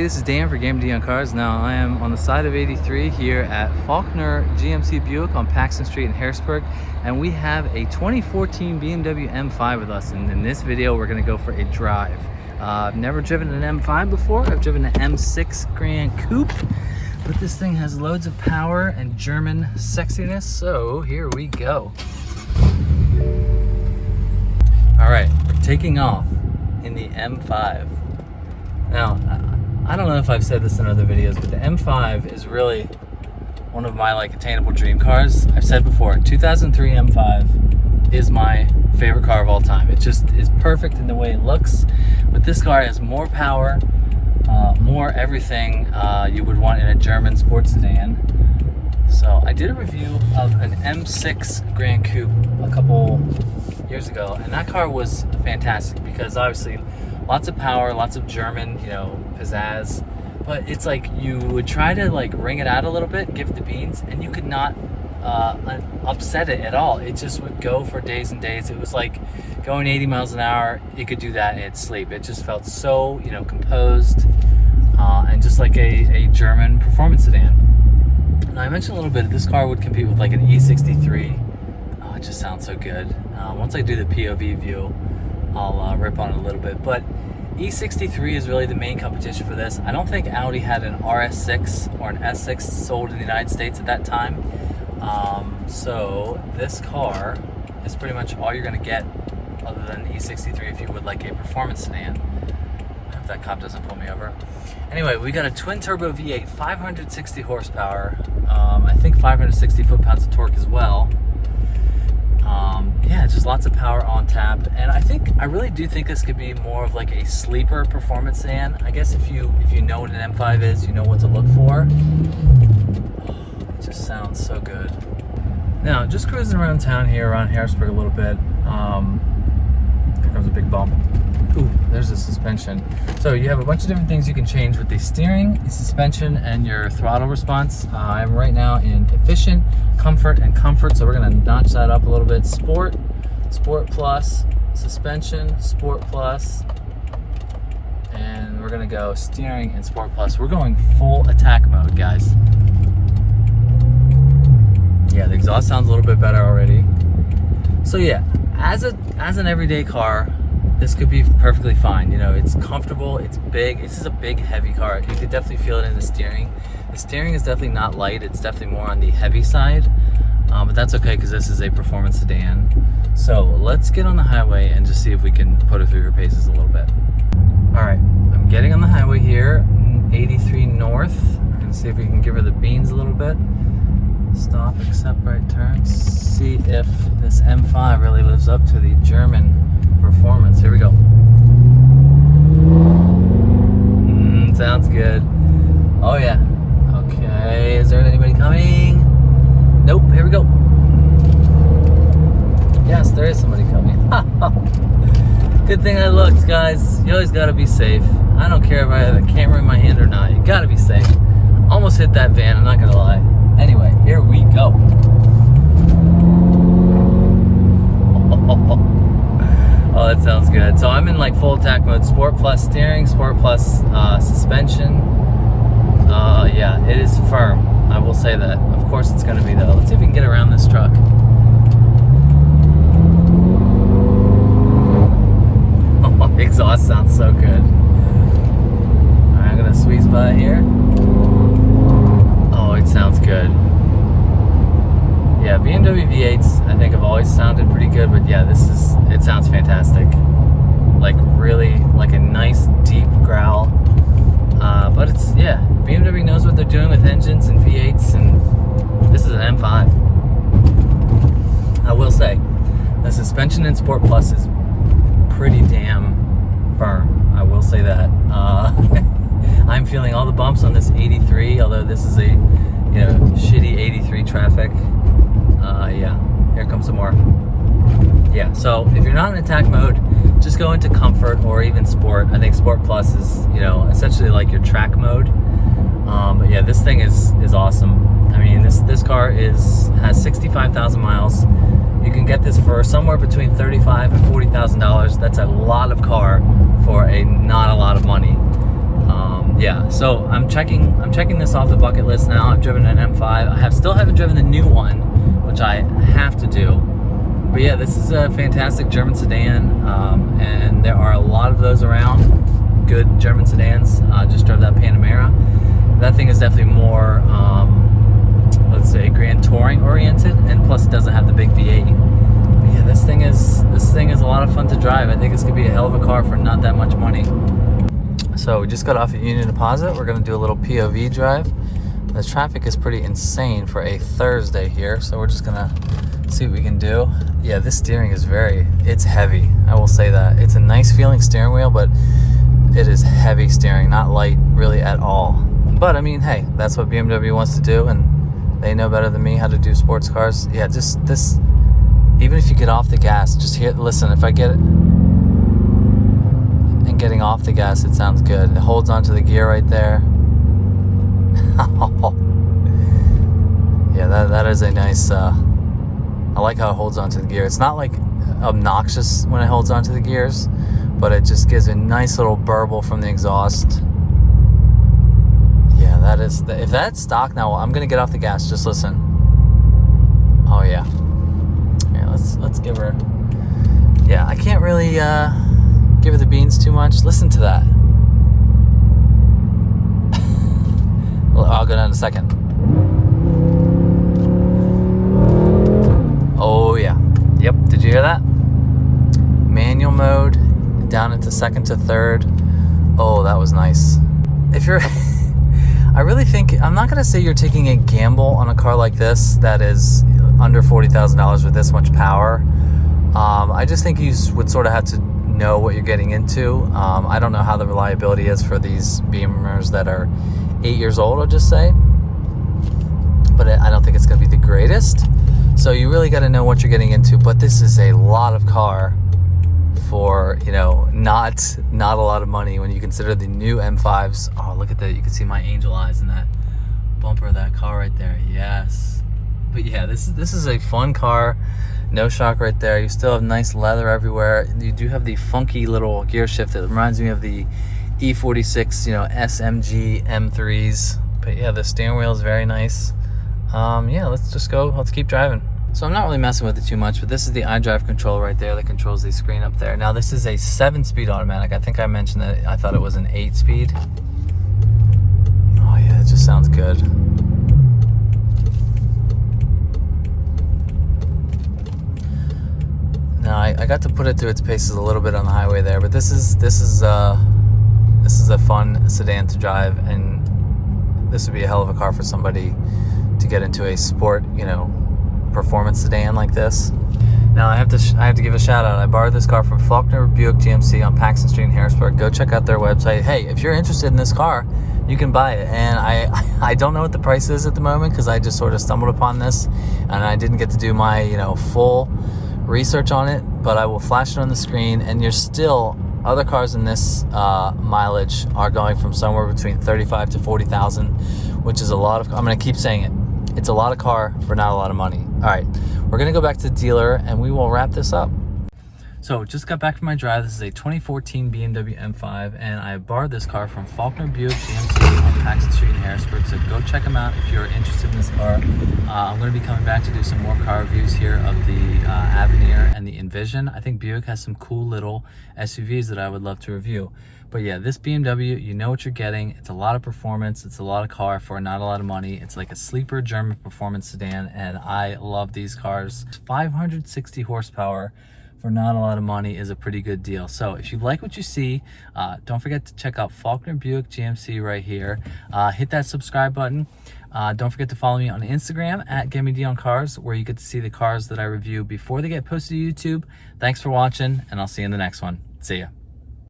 this is Dan for GemmyD on Cars. Now I am on the side of 83 here at Faulkner GMC Buick on Paxton Street in Harrisburg, and we have a 2014 BMW M5 with us. And in this video, we're going to go for a drive. I've never driven an M5 before. I've driven an M6 Grand Coupe, but this thing has loads of power and German sexiness. So here we go. All right, we're taking off in the M5. Now, I don't know if I've said this in other videos, but the M5 is really one of my attainable dream cars. I've said before, 2003 M5 is my favorite car of all time. It just is perfect in the way it looks, but this car has more power, more everything you would want in a German sports sedan. So I did a review of an M6 Grand Coupe a couple years ago, and that car was fantastic because obviously lots of power, lots of German, pizzazz, but it's like you would try to ring it out a little bit, give it the beans, and you could not upset it at all. It just would go for days and days. It was like going 80 miles an hour. It could do that in its sleep. It just felt so, composed, and just like a German performance sedan. Now, I mentioned a little bit, this car would compete with an E63. Oh, it just sounds so good. Once I do the POV view, I'll rip on it a little bit, but E63 is really the main competition for this. I don't think Audi had an RS6 or an S6 sold in the United States at that time. So this car is pretty much all you're going to get other than the E63 if you would like a performance sedan. I hope that cop doesn't pull me over. Anyway, we got a twin turbo V8, 560 horsepower, I think 560 foot-pounds of torque as well. Yeah, just lots of power on tap, and I really do think this could be more of a sleeper performance sedan. I guess if you know what an M5 is, you know what to look for. Oh, it just sounds so good. Now, just cruising around town here, around Harrisburg a little bit. Here comes a big bump. Ooh, there's the suspension. So you have a bunch of different things you can change with the steering, the suspension, and your throttle response. I'm right now in efficient, comfort, and comfort. So we're gonna notch that up a little bit. Sport, Sport Plus, suspension, Sport Plus, and we're gonna go steering and Sport Plus. We're going full attack mode, guys. Yeah, the exhaust sounds a little bit better already. So yeah, as an everyday car, this could be perfectly fine. It's comfortable, it's big. This is a big, heavy car. You could definitely feel it in the steering. The steering is definitely not light. It's definitely more on the heavy side, but that's okay because this is a performance sedan. So let's get on the highway and just see if we can put her through her paces a little bit. All right, I'm getting on the highway here, 83 North. We're gonna see if we can give her the beans a little bit. Stop, accept right turns. See if this M5 really lives up to the German performance. Here we go. Sounds good. Oh yeah. Okay, is there anybody coming? Nope, here we go. Yes, there is somebody coming. Good thing I looked, guys. You always gotta be safe. I don't care if I have a camera in my hand or not. You gotta be safe. Almost hit that van, I'm not gonna lie. Anyway, here we go. Oh, that sounds good. So I'm in full attack mode. Sport Plus steering, Sport Plus suspension. Yeah, it is firm. I will say that. Of course it's going to be though. Let's see if we can get around this truck. Oh, the exhaust sounds so good. All right, I'm going to squeeze by here. Oh, it sounds good. Yeah, BMW V8s I think have always sounded pretty good, but yeah, it sounds fantastic. Really a nice deep growl. But BMW knows what they're doing with engines and V8s, and this is an M5. I will say, the suspension in Sport Plus is pretty damn firm. I will say that. I'm feeling all the bumps on this 83, although this is a shitty 83 traffic. Yeah, here comes some more. Yeah, so if you're not in attack mode, just go into comfort or even sport. I think Sport Plus is, essentially your track mode. But yeah, this thing is awesome. I mean, this car has 65,000 miles. You can get this for somewhere between $35,000 and $40,000. That's a lot of car for not a lot of money. Yeah, so I'm checking this off the bucket list now. I've driven an M5. I still haven't driven the new one, which I have to do. But yeah, this is a fantastic German sedan, and there are a lot of those around. Good German sedans. Just drove that Panamera. That thing is definitely more, let's say, Grand Touring oriented, and plus it doesn't have the big V8. But yeah, this thing is a lot of fun to drive. I think this could be a hell of a car for not that much money. So we just got off at Union Deposit. We're gonna do a little POV drive. The traffic is pretty insane for a Thursday here, so we're just gonna see what we can do. Yeah, this steering is it's heavy. I will say that. It's a nice feeling steering wheel, but it is heavy steering, not light really at all. But I mean, hey, that's what BMW wants to do, and they know better than me how to do sports cars. Yeah, just this, even if you get off the gas, just listen, if I get it, and getting off the gas, it sounds good. It holds onto the gear right there. Yeah, that is a nice, I like how it holds onto the gear. It's not like obnoxious when it holds onto the gears, but it just gives a nice little burble from the exhaust. Yeah, that is, if that's stock now, I'm gonna get off the gas, just listen. Oh yeah. Yeah, let's give her, yeah, I can't really give her the beans too much. Listen to that. Well, I'll go down in a second. Oh yeah. Yep, did you hear that? Manual mode, down into second to third. Oh, that was nice. If you're, I really think, I'm not gonna say you're taking a gamble on a car like this that is under $40,000 with this much power. I just think you would sort of have to know what you're getting into. I don't know how the reliability is for these Beamers that are 8 years old, I'll just say. But I don't think it's gonna be the greatest. So you really gotta know what you're getting into, but this is a lot of car for, you know, not a lot of money when you consider the new M5s. Oh, look at that, you can see my angel eyes in that bumper of that car right there, yes. But yeah, this is a fun car. No shock right there. You still have nice leather everywhere. You do have the funky little gear shift that reminds me of the E46, you know, SMG M3s. But yeah, the steering wheel is very nice. Yeah, let's keep driving. So I'm not really messing with it too much, but this is the iDrive control right there that controls the screen up there. Now this is a 7-speed automatic. I think I mentioned that I thought it was an 8-speed. Oh yeah, it just sounds good. Now I got to put it through its paces a little bit on the highway there, but this is a fun sedan to drive, and this would be a hell of a car for somebody to get into a sport, you know, performance sedan like this. Now I have to give a shout out. I borrowed this car from Faulkner Buick GMC on Paxton Street in Harrisburg. Go check out their website. Hey, if you're interested in this car, you can buy it. And I don't know what the price is at the moment because I just sort of stumbled upon this and I didn't get to do my, you know, full research on it, but I will flash it on the screen. And you're still, other cars in this mileage are going from somewhere between 35 to 40,000, which is a lot of, I'm going to keep saying it. It's a lot of car for not a lot of money. All right, we're gonna go back to the dealer and we will wrap this up. So just got back from my drive. This is a 2014 BMW M5 and I borrowed this car from Faulkner Buick GMC on Paxton Street in Harrisburg. So go check them out if you're interested in this car. I'm gonna be coming back to do some more car reviews here of the Avenir and the Envision. I think Buick has some cool little SUVs that I would love to review. But yeah, this BMW, you know what you're getting. It's a lot of performance. It's a lot of car for not a lot of money. It's like a sleeper German performance sedan, and I love these cars. 560 horsepower for not a lot of money is a pretty good deal. So if you like what you see, don't forget to check out Faulkner Buick GMC right here. Hit that subscribe button. Don't forget to follow me on Instagram at GemmyD on Cars, where you get to see the cars that I review before they get posted to YouTube. Thanks for watching, and I'll see you in the next one. See ya.